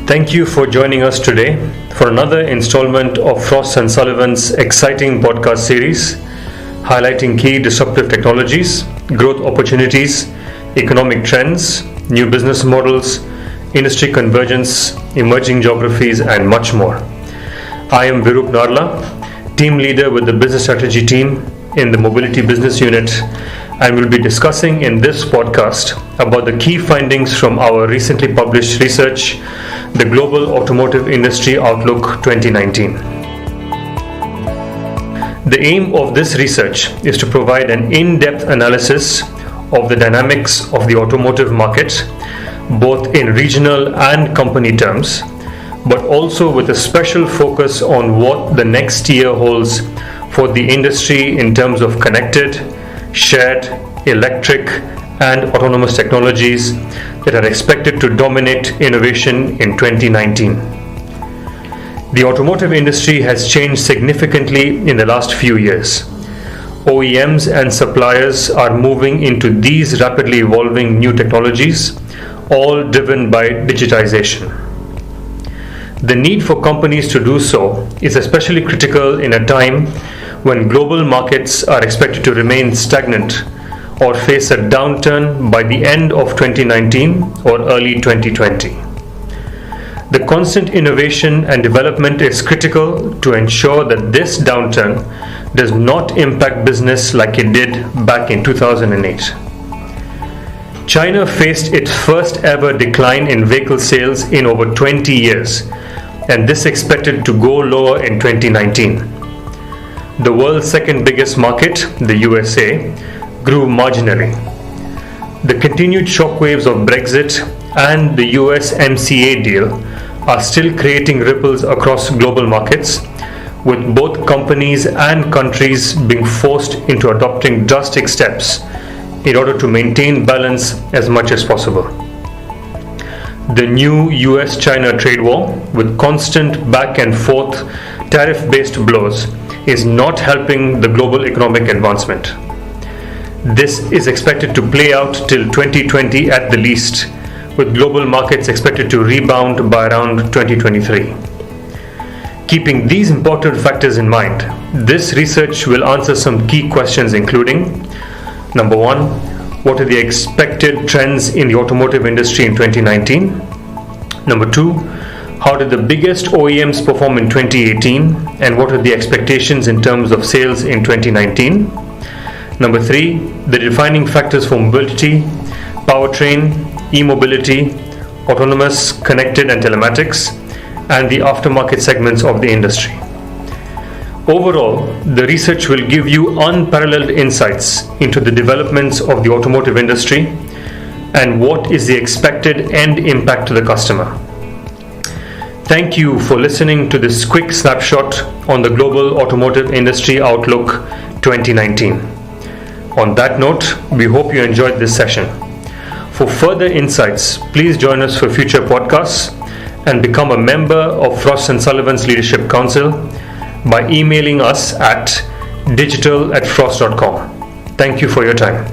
Thank you for joining us today for another installment of Frost & Sullivan's exciting podcast series highlighting key disruptive technologies, growth opportunities, economic trends, new business models, industry convergence, emerging geographies, and much more. I am Virup Narla, team leader with the business strategy team in the Mobility Business Unit, and we'll be discussing in this podcast about the key findings from our recently published research, the Global Automotive Industry Outlook 2019. The aim of this research is to provide an in-depth analysis of the dynamics of the automotive market, both in regional and company terms, but also with a special focus on what the next year holds for the industry in terms of connected, shared, electric, and autonomous technologies that are expected to dominate innovation in 2019. The automotive industry has changed significantly in the last few years. OEMs and suppliers are moving into these rapidly evolving new technologies, all driven by digitization. The need for companies to do so is especially critical in a time when global markets are expected to remain stagnant or face a downturn by the end of 2019 or early 2020. The constant innovation and development is critical to ensure that this downturn does not impact business like it did back in 2008. China faced its first ever decline in vehicle sales in over 20 years, and this expected to go lower in 2019. The world's second biggest market, the USA, grew marginally. The continued shockwaves of Brexit and the USMCA deal are still creating ripples across global markets, with both companies and countries being forced into adopting drastic steps in order to maintain balance as much as possible. The new US-China trade war, with constant back and forth tariff-based blows, is not helping the global economic advancement. This is expected to play out till 2020 at the least, with global markets expected to rebound by around 2023. Keeping these important factors in mind, this research will answer some key questions including: number one, what are the expected trends in the automotive industry in 2019? Number two, how did the biggest OEMs perform in 2018 and what are the expectations in terms of sales in 2019? Number three, the defining factors for mobility, powertrain, e-mobility, autonomous, connected and telematics, and the aftermarket segments of the industry. Overall, the research will give you unparalleled insights into the developments of the automotive industry and what is the expected end impact to the customer. Thank you for listening to this quick snapshot on the Global Automotive Industry Outlook 2019. On that note, we hope you enjoyed this session. For further insights, please join us for future podcasts and become a member of Frost & Sullivan's Leadership Council by emailing us at digital@frost.com. Thank you for your time.